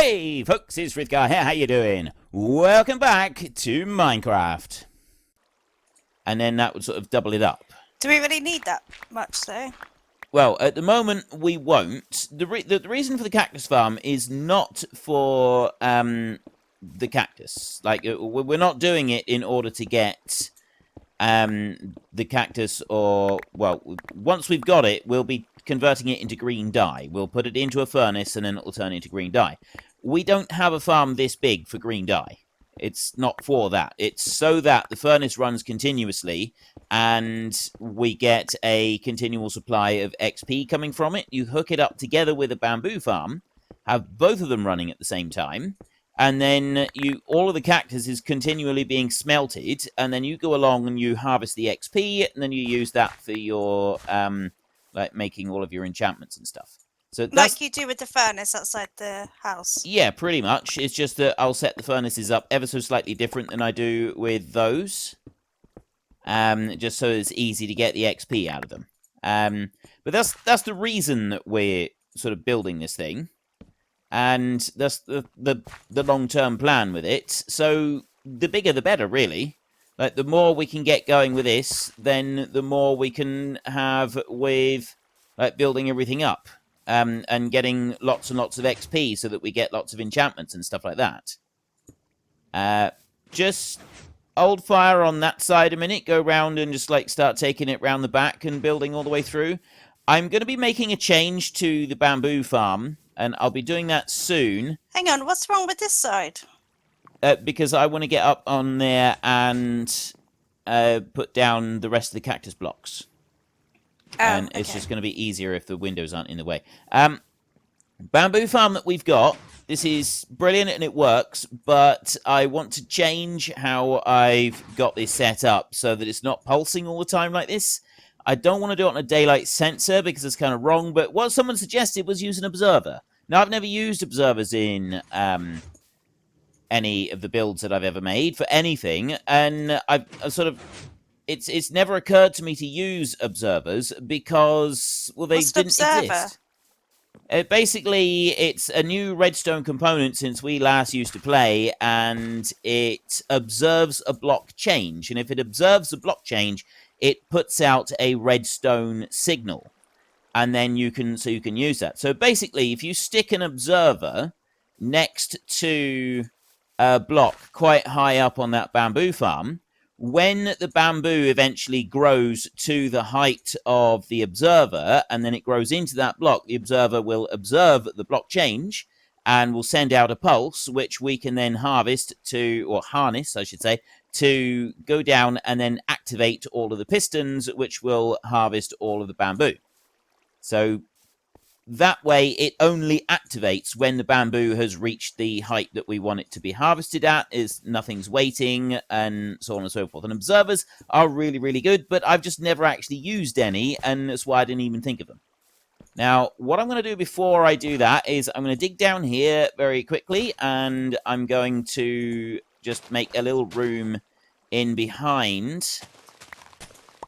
Hey folks, it's Frithgar here, how you doing? Welcome back to Minecraft. And then that would sort of double it up. Do we really need that much, though? Well, at the moment, we won't. The reason for the cactus farm is not for the cactus. Like, we're not doing it in order to get the cactus or... Well, once we've got it, we'll be converting it into green dye. We'll put it into a furnace and then it'll turn into green dye. We don't have a farm this big for green dye. It's not for that. It's so that the furnace runs continuously and we get a continual supply of XP coming from it. You hook it up together with a bamboo farm, have both of them running at the same time, and then all of the cactus is continually being smelted, and then you go along and you harvest the XP, and then you use that for your like making all of your enchantments and stuff. So like you do with the furnace outside the house. Yeah, pretty much. It's just that I'll set the furnaces up ever so slightly different than I do with those. Just so it's easy to get the XP out of them. But that's the reason that we're sort of building this thing. And that's the long-term plan with it. So the bigger the better, really. Like, the more we can get going with this, then the more we can have with like building everything up. And getting lots and lots of XP so that we get lots of enchantments and stuff like that. Just hold fire on that side a minute. Go round and just like start taking it round the back and building all the way through. I'm going to be making a change to the bamboo farm, and I'll be doing that soon. Hang on, what's wrong with this side? Because I want to get up on there and put down the rest of the cactus blocks. And it's just going to be easier if the windows aren't in the way. Bamboo farm that we've got, this is brilliant and it works, but I want to change how I've got this set up so that it's not pulsing all the time like this. I don't want to do it on a daylight sensor because it's kind of wrong, but what someone suggested was use an observer. Now, I've never used observers in any of the builds that I've ever made for anything, and I've sort of... It's never occurred to me to use observers because, well, they didn't exist. Basically, it's a new redstone component since we last used to play, and it observes a block change. And if it observes a block change, it puts out a redstone signal, and then you can use that. So basically, if you stick an observer next to a block quite high up on that bamboo farm, when the bamboo eventually grows to the height of the observer, and then it grows into that block, the observer will observe the block change and will send out a pulse, which we can then harness, I should say, to go down and then activate all of the pistons, which will harvest all of the bamboo. So that way, it only activates when the bamboo has reached the height that we want it to be harvested at, nothing's waiting, and so on and so forth. And observers are really, really good, but I've just never actually used any, and that's why I didn't even think of them. Now, what I'm going to do before I do that is I'm going to dig down here very quickly, and I'm going to just make a little room in behind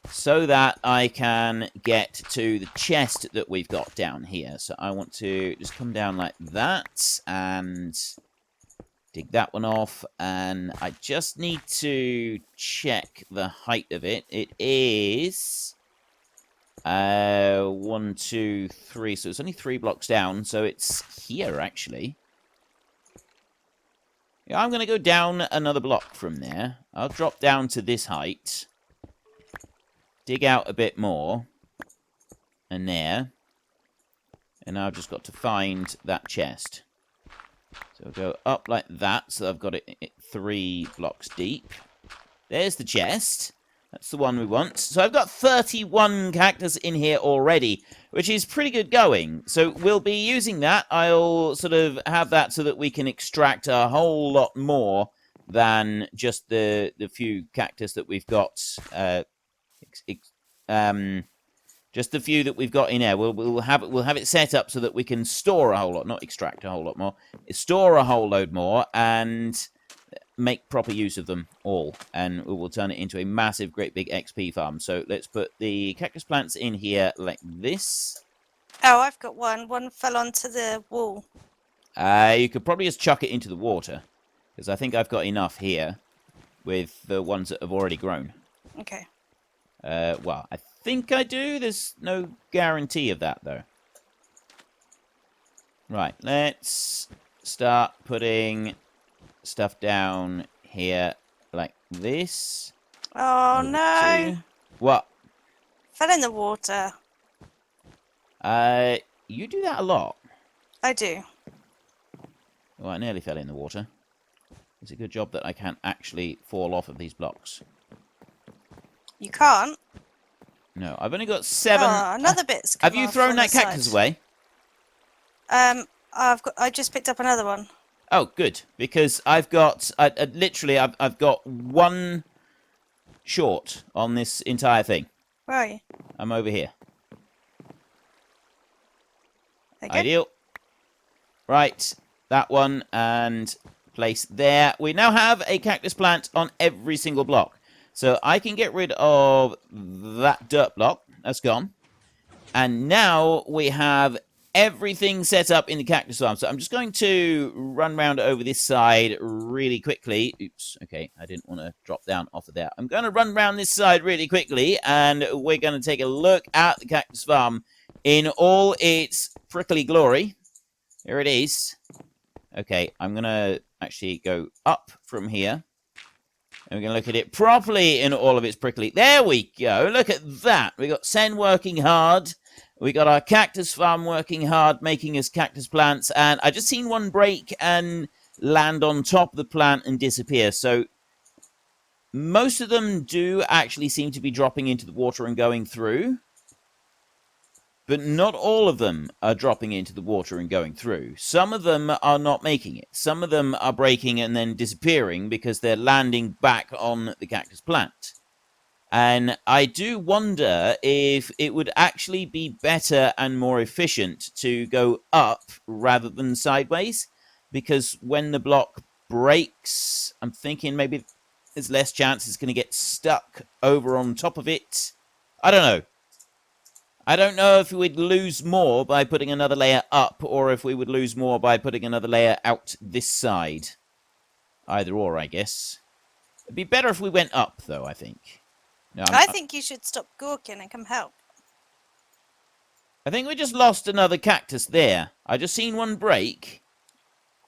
so that I can get to the chest that we've got down here. So I want to just come down like that and dig that one off. And I just need to check the height of it. It is 1, 2, 3. So it's only 3 blocks down. So it's here, actually. Yeah, I'm going to go down another block from there. I'll drop down to this height. Dig out a bit more, and there, and I've just got to find that chest. So I'll go up like that, so I've got it 3 blocks deep. There's the chest. That's the one we want. So I've got 31 cactus in here already, which is pretty good going. So we'll be using that. I'll sort of have that so that we can extract a whole lot more than just the few cactus that we've got. Just the few that we've got in there. We'll have it set up so that we can store a whole lot, not extract a whole lot more. Store a whole load more and make proper use of them all, and we will turn it into a massive, great big XP farm. So let's put the cactus plants in here like this. Oh, I've got one. One fell onto the wall. You could probably just chuck it into the water, because I think I've got enough here with the ones that have already grown. Okay. Well, I think I do. There's no guarantee of that, though. Right, let's start putting stuff down here like this. Oh, Over no. two. What? Fell in the water. You do that a lot. I do. Oh, I nearly fell in the water. It's a good job that I can't actually fall off of these blocks. You can't? No, I've only got 7. Oh, another bit's come Have you off thrown on that the cactus side. away? I just picked up another one. Oh, good, because I've got literally I've got 1 short on this entire thing. Where are you? I'm over here. Okay. Ideal. Right, that one and place there. We now have a cactus plant on every single block. So I can get rid of that dirt block. That's gone. And now we have everything set up in the cactus farm. So I'm just going to run round over this side really quickly. Oops, okay, I didn't want to drop down off of there. I'm going to run round this side really quickly, and we're going to take a look at the cactus farm in all its prickly glory. Here it is. Okay, I'm going to actually go up from here. And we're going to look at it properly in all of its prickly. There we go. Look at that. We got Sen working hard. We got our cactus farm working hard, making us cactus plants. And I just seen one break and land on top of the plant and disappear. So most of them do actually seem to be dropping into the water and going through. But not all of them are dropping into the water and going through. Some of them are not making it. Some of them are breaking and then disappearing because they're landing back on the cactus plant. And I do wonder if it would actually be better and more efficient to go up rather than sideways. Because when the block breaks, I'm thinking maybe there's less chance it's going to get stuck over on top of it. I don't know. I don't know if we'd lose more by putting another layer up or if we would lose more by putting another layer out this side. Either or, I guess. It'd be better if we went up, though, I think. No, I think you should stop gawking and come help. I think we just lost another cactus there. I just seen one break.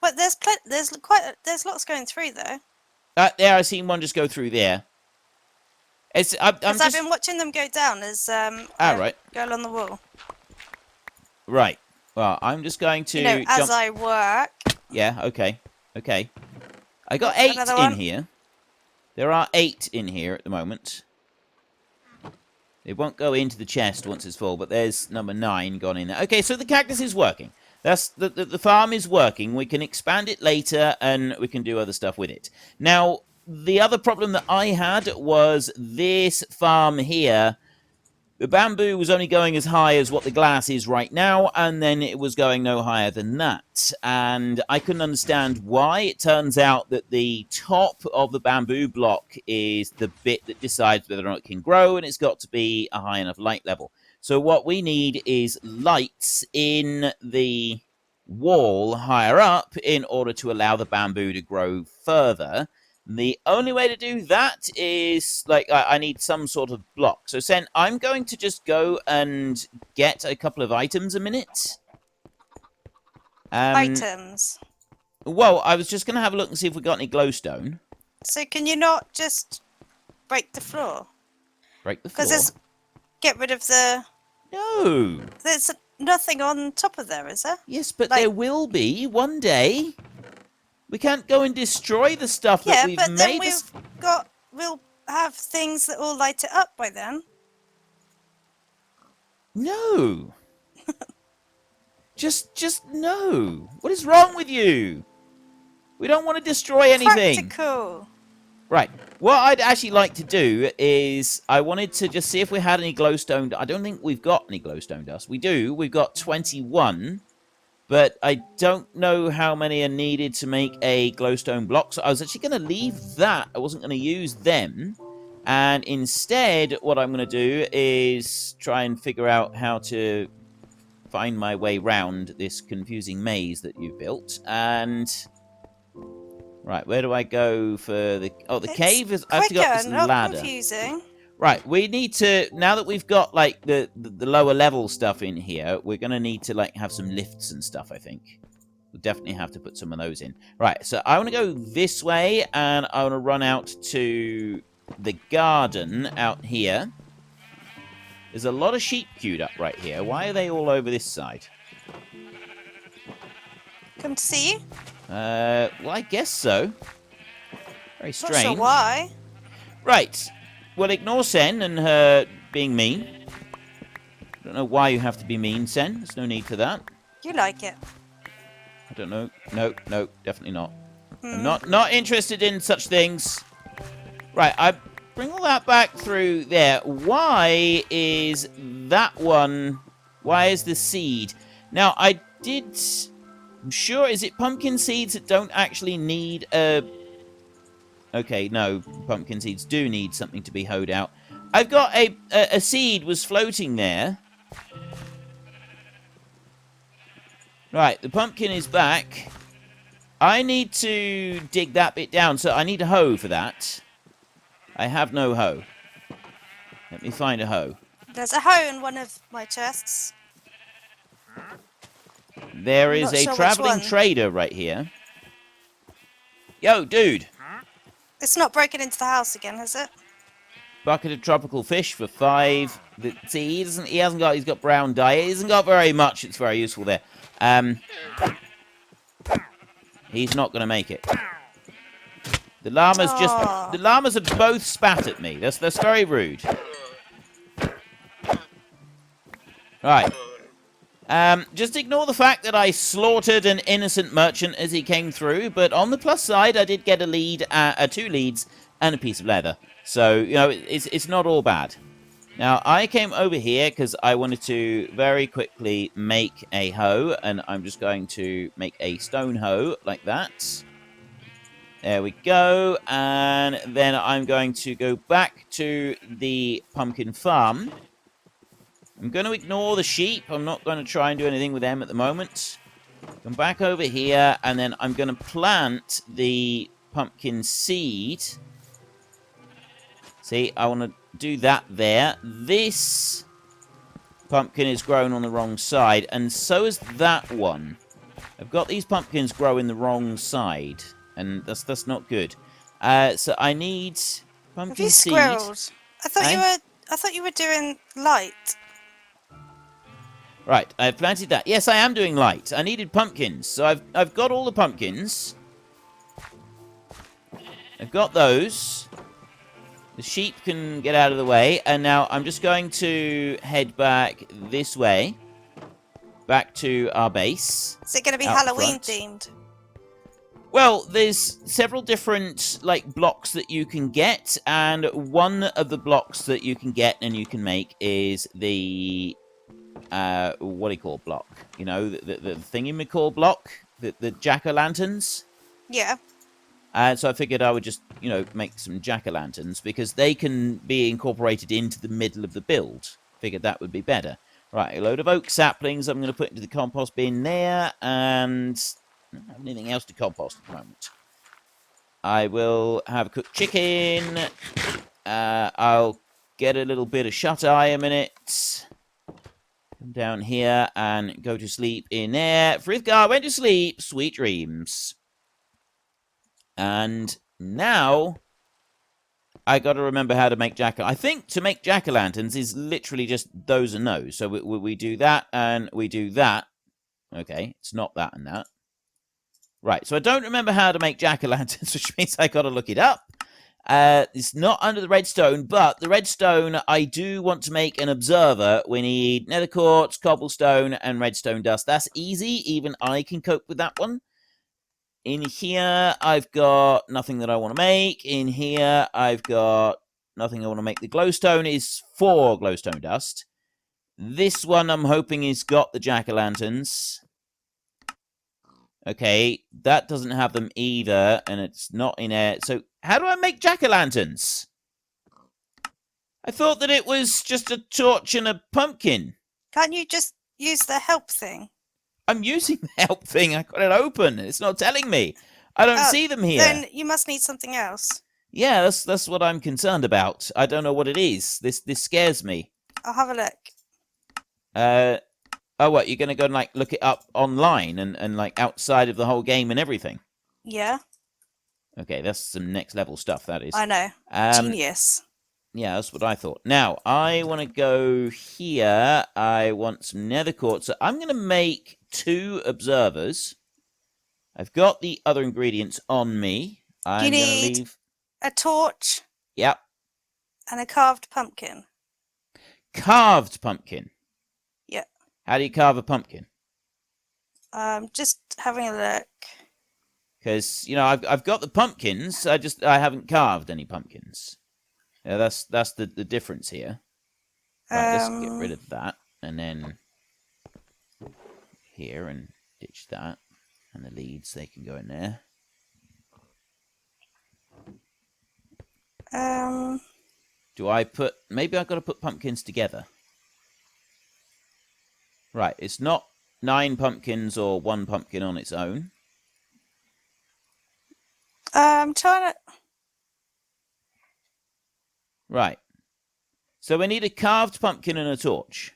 But there's lots going through though. There, I seen one just go through there. I've been watching them go down as right. go along the wall. Right. Well, I'm just going to as I work. Yeah, okay. Okay. I got 8 in here. There are 8 in here at the moment. It won't go into the chest once it's full, but there's number 9 gone in there. Okay, so the cactus is working. That's the farm is working. We can expand it later, and we can do other stuff with it. Now, the other problem that I had was this farm here. The bamboo was only going as high as what the glass is right now, and then it was going no higher than that. And I couldn't understand why. It turns out that the top of the bamboo block is the bit that decides whether or not it can grow, and it's got to be a high enough light level. So what we need is lights in the wall higher up in order to allow the bamboo to grow further. The only way to do that is, I need some sort of block. So, Sen, I'm going to just go and get a couple of items a minute. Items? Well, I was just going to have a look and see if we got any glowstone. So, can you not just break the floor? Break the floor? Because get rid of the... No! There's nothing on top of there, is there? Yes, but there will be one day. We can't go and destroy the stuff that we've made. Yeah, but then we'll have things that all light it up by then. No. just no. What is wrong with you? We don't want to destroy anything. Practical. Right. What I'd actually like to do is I wanted to just see if we had any glowstone. I don't think we've got any glowstone dust. We do. We've got 21. But I don't know how many are needed to make a glowstone block. So I was actually going to leave that. I wasn't going to use them. And instead, what I'm going to do is try and figure out how to find my way round this confusing maze that you've built. And right, where do I go for the? Oh, the cave is. I have to go up this ladder. Confusing. Right, we need to, now that we've got like the lower level stuff in here, we're gonna need to like have some lifts and stuff. I think we'll definitely have to put some of those in. Right, so I want to go this way, and I want to run out to the garden out here. There's a lot of sheep queued up right here. Why are they all over this side? Come to see you? Well, I guess so. Very strange. Not sure why. Right. Well, ignore Sen and her being mean. I don't know why you have to be mean, Sen. There's no need for that. You like it. I don't know. No, definitely not. I'm not interested in such things. Right, I bring all that back through there. Why is that one? Why is the seed? Now, I'm sure, is it pumpkin seeds that don't actually need a... Okay, no, pumpkin seeds do need something to be hoed out. I've got a seed was floating there. Right, the pumpkin is back. I need to dig that bit down, so I need a hoe for that. I have no hoe. Let me find a hoe. There's a hoe in one of my chests. There is a traveling trader right here. Yo, dude. It's not broken into the house again, has it? Bucket of tropical fish for 5. See, he's got brown dye. He hasn't got very much. It's very useful there. He's not going to make it. The llamas have both spat at me. That's very rude. Right. Just ignore the fact that I slaughtered an innocent merchant as he came through, but on the plus side, I did get a lead, 2 leads, and a piece of leather. So, you know, it's not all bad. Now, I came over here because I wanted to very quickly make a hoe, and I'm just going to make a stone hoe like that. There we go, and then I'm going to go back to the pumpkin farm. I'm going to ignore the sheep. I'm not going to try and do anything with them at the moment. Come back over here, and then I'm going to plant the pumpkin seed. See, I want to do that there. This pumpkin is grown on the wrong side, and so is that one. I've got these pumpkins growing the wrong side, and that's not good. So I need pumpkin seed. Have you squirreled? I thought you were doing light. Right, I've planted that. Yes, I am doing light. I needed pumpkins, so I've got all the pumpkins. I've got those. The sheep can get out of the way, and now I'm just going to head back this way, back to our base. Is it going to be Halloween themed? Well, there's several different like blocks that you can get, and one of the blocks that you can get and you can make is the what do you call block? You know, the thingy-macaw block, the jack-o'-lanterns. Yeah. So I figured I would just, you know, make some jack-o'-lanterns because they can be incorporated into the middle of the build. Figured that would be better. Right, a load of oak saplings I'm going to put into the compost bin there, and I don't have anything else to compost at the moment. I will have a cooked chicken. I'll get a little bit of shut-eye a minute. Come down here and go to sleep in there. Frithgar went to sleep. Sweet dreams. And now I got to remember how to make I think to make jack-o'-lanterns is literally just those and those. So we do that and we do that. Okay, it's not that and that. Right, so I don't remember how to make jack-o'-lanterns, which means I got to look it up. It's not under the redstone, but the redstone, I do want to make an observer. We need nether quartz, cobblestone, and redstone dust. That's easy. Even I can cope with that one. In here, I've got nothing that I want to make. In here, I've got nothing I want to make. The glowstone is 4 glowstone dust. This one, I'm hoping, has got the jack-o'-lanterns. Okay, that doesn't have them either, and it's not in air. So, how do I make jack-o'-lanterns? I thought that it was just a torch and a pumpkin. Can't you just use the help thing? I'm using the help thing. I got it open. It's not telling me. I don't see them here. Then you must need something else. Yeah, that's what I'm concerned about. I don't know what it is. This scares me. I'll have a look. Oh, what? You're gonna go and like look it up online and like outside of the whole game and everything? Yeah. Okay, that's some next level stuff. That is. I know. Genius. Yeah, that's what I thought. Now, I want to go here. I want some nether quartz. So I'm going to make 2 observers. I've got the other ingredients on me. I'm going to leave a torch. Yep. And a carved pumpkin. Carved pumpkin? Yeah. How do you carve a pumpkin? Just having a look. Because, you know, I've got the pumpkins. I haven't carved any pumpkins. Yeah, that's the difference here. Right, let's get rid of that, and then here and ditch that, and the leads, they can go in there. Do I put? Maybe I've got to put pumpkins together. Right, it's not 9 pumpkins or 1 pumpkin on its own. I'm trying to. Right. So we need a carved pumpkin and a torch.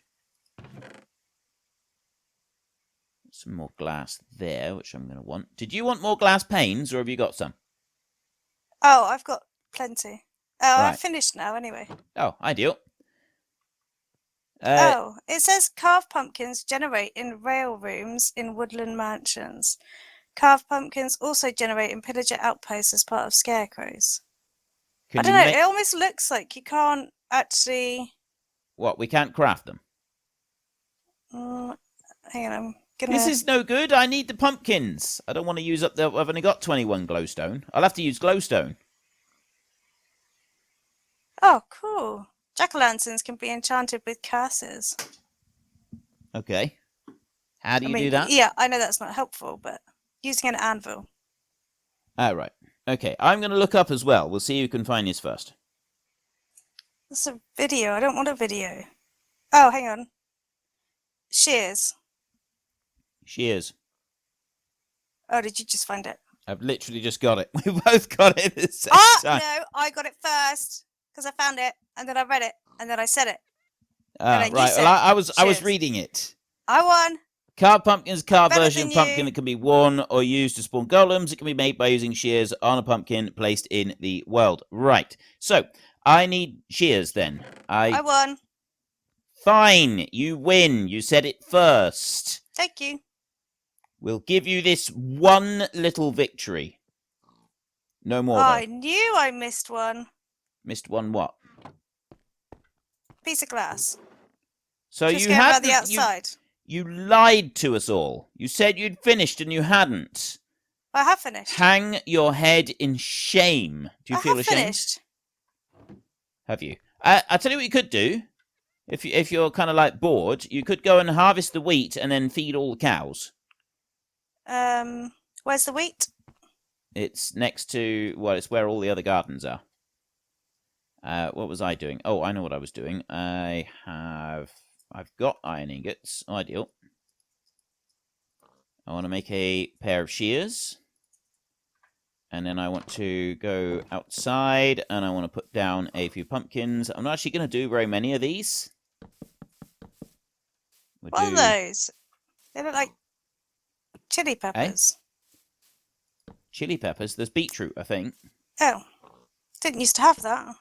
Some more glass there, which I'm going to want. Did you want more glass panes, or have you got some? Oh, I've got plenty. Oh, Right. I've finished now anyway. Oh, ideal. It says carved pumpkins generate in rail rooms in woodland mansions. Carved pumpkins also generate in pillager outposts as part of scarecrows. I don't know, it almost looks like you can't actually... What, we can't craft them? Hang on, I'm gonna... This is no good. I need the pumpkins. I don't want to use up the... I've only got 21 glowstone. I'll have to use glowstone. Oh, cool. Jack-o'-lanterns can be enchanted with curses. Okay. How do you do that? Yeah, I know that's not helpful, but using an anvil. Ah, right. Okay, I'm going to look up as well. We'll see who can find this first. That's a video. I don't want a video. Oh, hang on. Shears. Shears. Oh, did you just find it? I've literally just got it. We both got it at the same time. No, I got it first because I found it and then I read it and then I said it. Right. Well, I was reading it. I won. Carved pumpkins, carved version than pumpkin you. that can be worn or used to spawn golems. It can be made by using shears on a pumpkin placed in the world. Right. So, I need shears then. I won. Fine. You win. You said it first. Thank you. We'll give you this one little victory. No more, I though. knew I missed one. Missed one what? Piece of glass. So just you had the outside. You lied to us all. You said you'd finished and you hadn't. I have finished. Hang your head in shame. Do you feel ashamed? Finished. Have you? I'll tell you what you could do. If you're kind of like bored, you could go and harvest the wheat and then feed all the cows. Where's the wheat? It's next to, well, it's where all the other gardens are. What was I doing? Oh, I know what I was doing. I've got iron ingots. Ideal. I want to make a pair of shears. And then I want to go outside and I want to put down a few pumpkins. I'm not actually going to do very many of these. What are those? They look like chili peppers. Chili peppers? There's beetroot, I think. Oh. Didn't used to have that.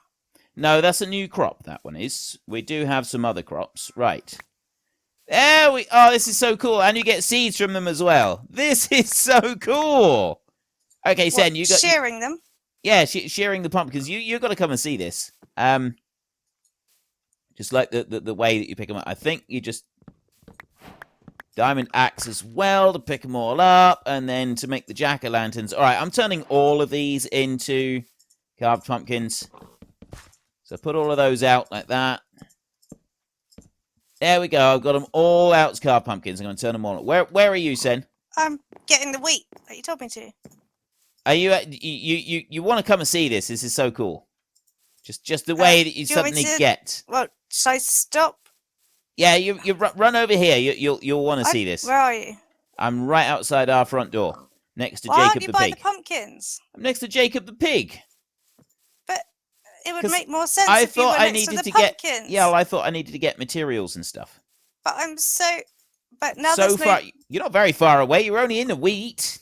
No, that's a new crop, that one is. We do have some other crops. Right. There we... Oh, this is so cool. And you get seeds from them as well. This is so cool. Okay, Sen, you got... Shearing them? Yeah, shearing the pumpkins. You've got to come and see this. Just like the way that you pick them up. I think you just... Diamond axe as well to pick them all up. And then to make the jack-o'-lanterns. All right, I'm turning all of these into carved pumpkins. So put all of those out like that. There we go. I've got them all out as carved pumpkins. I'm going to turn them all. Where are you, Sen? I'm getting the wheat that you told me to. Are you want to come and see this? This is so cool. Just the way that you suddenly get. Well, should I stop Yeah, you run over here. You'll want to see this. Where are you? I'm right outside our front door, next to Why aren't Jacob you the by pig. the pumpkins? I'm next to Jacob the pig. But it would 'Cause make more sense I if you thought were I next to needed the to get. pumpkins. Yeah, well, I thought I needed to get materials and stuff. But I'm so. But now So there's far, no. you're not very far away. You're only in the wheat.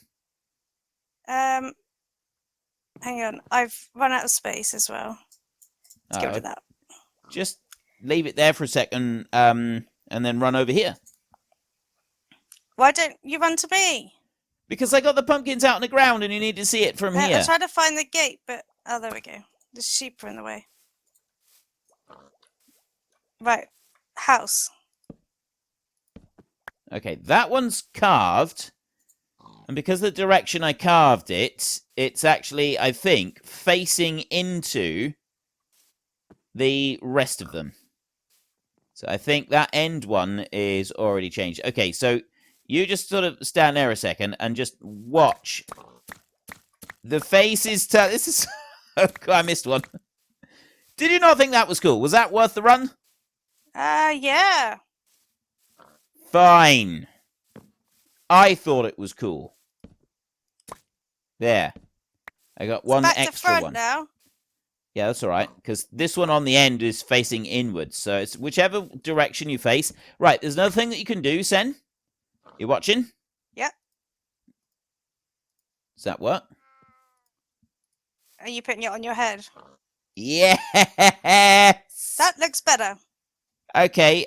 Hang on. I've run out of space as well. Let's get rid of that. Just leave it there for a second, and then run over here. Why don't you run to me? Because I got the pumpkins out on the ground, and you need to see it from here. I tried to find the gate, but oh, there we go. The sheep are in the way. Right, house. Okay, that one's carved, and because of the direction I carved it, it's actually, I think, facing into the rest of them. So I think that end one is already changed. Okay, so you just sort of stand there a second and just watch. The face is... This is... Oh, I missed one. Did you not think that was cool? Was that worth the run? Yeah. Fine. I thought it was cool. There. I got one back extra to front one. Now. Yeah, that's all right, because this one on the end is facing inwards, so it's whichever direction you face. Right, there's another thing that you can do, Sen. You watching? Yep. Does that work? Are you putting it on your head? Yes! That looks better. Okay,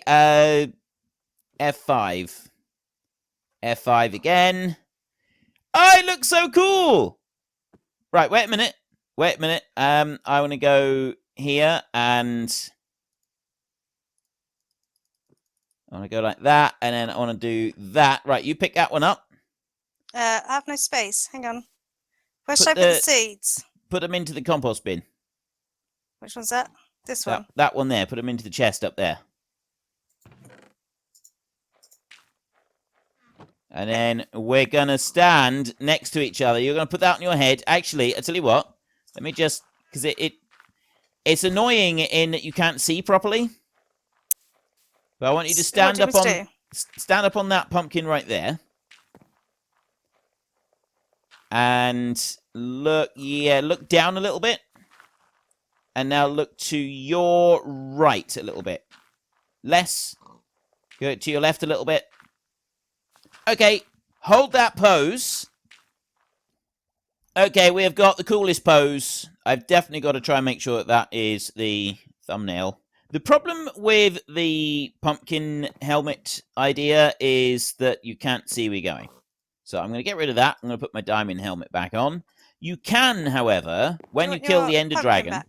F5. F5 again. Oh, it looks so cool! Right, wait a minute. Wait a minute. I want to go here, and I want to go like that, and then I want to do that. Right, you pick that one up. I have no space. Hang on. Where should I put the seeds? Put them into the compost bin. Which one's that? This one? That one there. Put them into the chest up there. And then we're going to stand next to each other. You're going to put that on your head. Actually, I tell you what. Let me just... Because it's annoying in that you can't see properly. But I want you to stand up on that pumpkin right there. And look down a little bit. And now look to your right a little bit. Less. Go to your left a little bit. Okay, hold that pose. Okay, we have got the coolest pose. I've definitely got to try and make sure that is the thumbnail. The problem with the pumpkin helmet idea is that you can't see where you're going. So I'm going to get rid of that. I'm going to put my diamond helmet back on. You can, however, when you kill the Ender Dragon...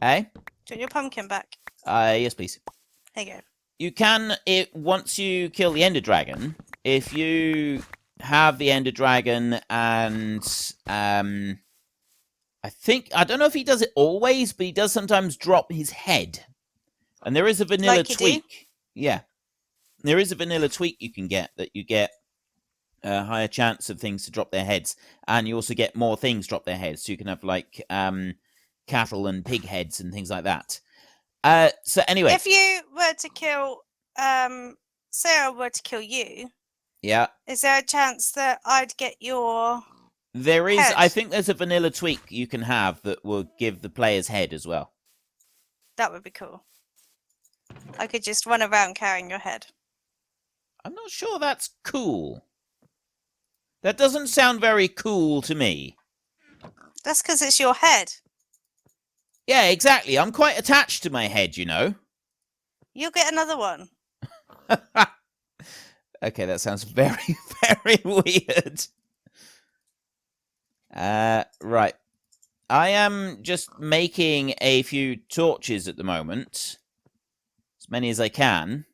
Eh? Do you want your pumpkin back? Yes, please. There you go. You can, once you kill the Ender Dragon, if you have the Ender Dragon and... I don't know if he does it always, but he does sometimes drop his head. And there is a vanilla tweak. Yeah. There is a vanilla tweak you can get, that you get a higher chance of things to drop their heads. And you also get more things drop their heads. So you can have, like, cattle and pig heads and things like that. So anyway. If you were to kill, say I were to kill you. Yeah. Is there a chance that I'd get your... There is. Head? I think there's a vanilla tweak you can have that will give the player's head as well. That would be cool. I could just run around carrying your head. I'm not sure that's cool. That doesn't sound very cool to me. That's because it's your head. Yeah, exactly. I'm quite attached to my head, you know. You'll get another one. Okay, that sounds very, very weird. Right. I am just making a few torches at the moment. As many as I can.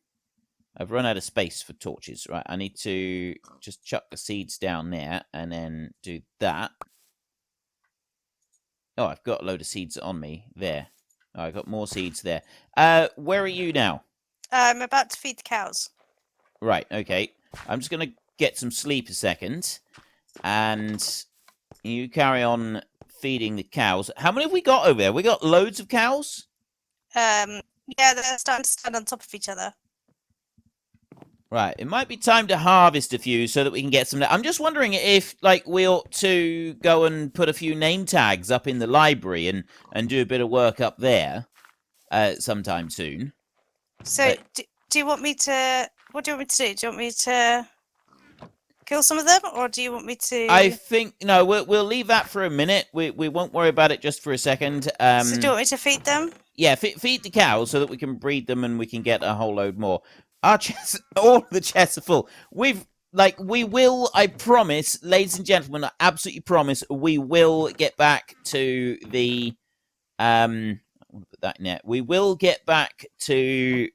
I've run out of space for torches. Right, I need to just chuck the seeds down there and then do that. Oh, I've got a load of seeds on me. There. Oh, I've got more seeds there. Where are you now? I'm about to feed the cows. Right, okay. I'm just going to get some sleep a second. And you carry on feeding the cows. How many have we got over there? We got loads of cows? Yeah, they're starting to stand on top of each other. Right, it might be time to harvest a few so that we can get some... I'm just wondering if, like, we ought to go and put a few name tags up in the library and do a bit of work up there sometime soon. So, do you want me to... What do you want me to do? Do you want me to kill some of them, or do you want me to... I think... No, we'll leave that for a minute. We won't worry about it just for a second. So do you want me to feed them? Yeah, feed the cows so that we can breed them and we can get a whole load more. Our chests, all the chests are full. We will, I promise, ladies and gentlemen, I absolutely promise, we will get back to the, I want to put that in there. We will get back to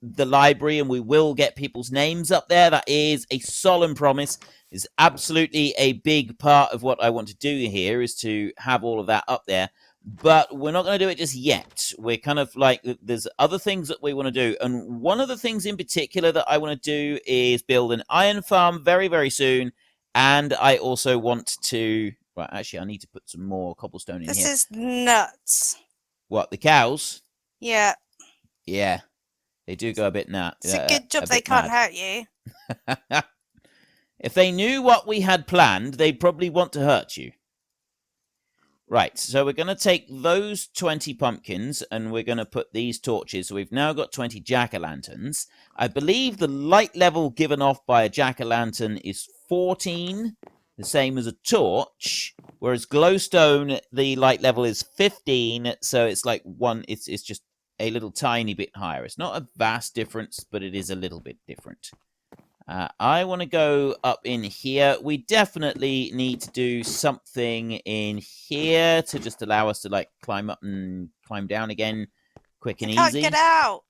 the library and we will get people's names up there. That is a solemn promise. It's absolutely a big part of what I want to do here is to have all of that up there. But we're not going to do it just yet. We're kind of like, there's other things that we want to do. And one of the things in particular that I want to do is build an iron farm very, very soon. And I also want to... Right, actually, I need to put some more cobblestone in here. This is nuts. What, the cows? Yeah. Yeah. They do go a bit nuts. It's a good job they can't hurt you. If they knew what we had planned, they'd probably want to hurt you. Right, so we're going to take those 20 pumpkins and we're going to put these torches. So we've now got 20 jack-o'-lanterns. I believe the light level given off by a jack-o'-lantern is 14, the same as a torch. Whereas glowstone, the light level is 15, so it's like it's just a little tiny bit higher. It's not a vast difference, but it is a little bit different. I want to go up in here. We definitely need to do something in here to just allow us to, like, climb up and climb down again quick and easy. I can't get out.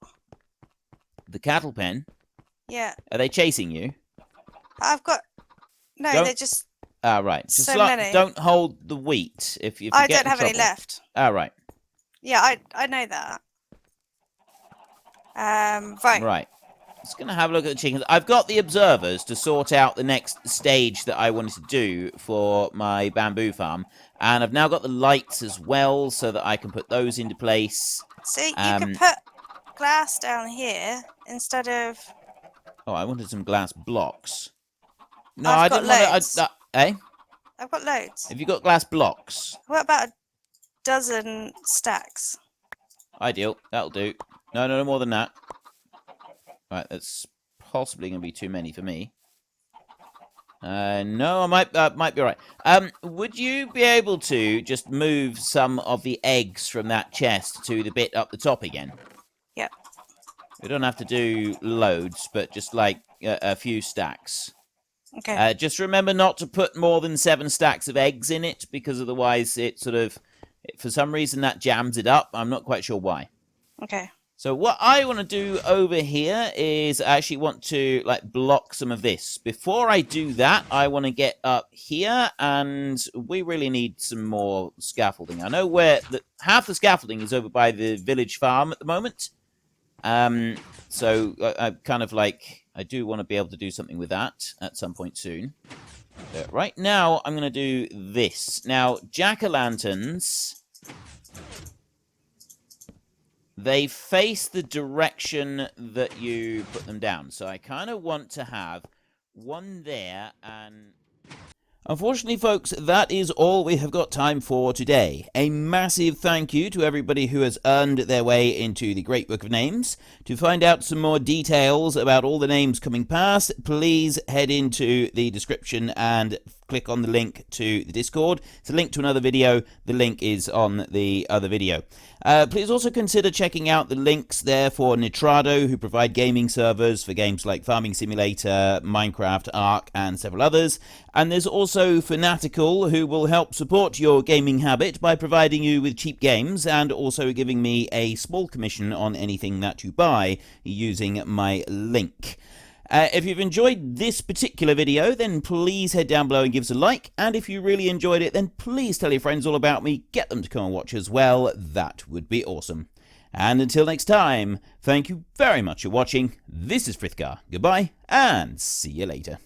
The cattle pen? Yeah. Are they chasing you? I've got... No, they're just... Ah, right. Just so many. Don't hold the wheat if you I don't have any left. Ah, right. Yeah, I know that. Right. Right. Just going to have a look at the chickens. I've got the observers to sort out the next stage that I wanted to do for my bamboo farm. And I've now got the lights as well so that I can put those into place. See, you can put glass down here instead of... Oh, I wanted some glass blocks. No, I've I got didn't loads. want to... eh? I've got loads. Have you got glass blocks? What about a dozen stacks? Ideal. That'll do. No more than that. Right, that's possibly going to be too many for me. No, I might be all right. Would you be able to just move some of the eggs from that chest to the bit up the top again? Yep. We don't have to do loads, but just like a few stacks. Okay. Just remember not to put more than 7 stacks of eggs in it, because otherwise it sort of, for some reason, that jams it up. I'm not quite sure why. Okay. So what I want to do over here is I actually want to, like, block some of this. Before I do that, I want to get up here, and we really need some more scaffolding. I know where half the scaffolding is over by the village farm at the moment. So I kind of like, I do want to be able to do something with that at some point soon. But right now, I'm going to do this. Now, jack-o'-lanterns... They face the direction that you put them down. So I kind of want to have one there and... Unfortunately, folks, that is all we have got time for today. A massive thank you to everybody who has earned their way into the Great Book of Names. To find out some more details about all the names coming past, please head into the description and click on the link to the Discord. It's a link to another video. The link is on the other video. Please also consider checking out the links there for Nitrado, who provide gaming servers for games like Farming Simulator, Minecraft, Ark, and several others. And there's also Fanatical, who will help support your gaming habit by providing you with cheap games and also giving me a small commission on anything that you buy using my link. If you've enjoyed this particular video, then please head down below and give us a like. And if you really enjoyed it, then please tell your friends all about me. Get them to come and watch as well. That would be awesome. And until next time, thank you very much for watching. This is Frithgar. Goodbye, and see you later.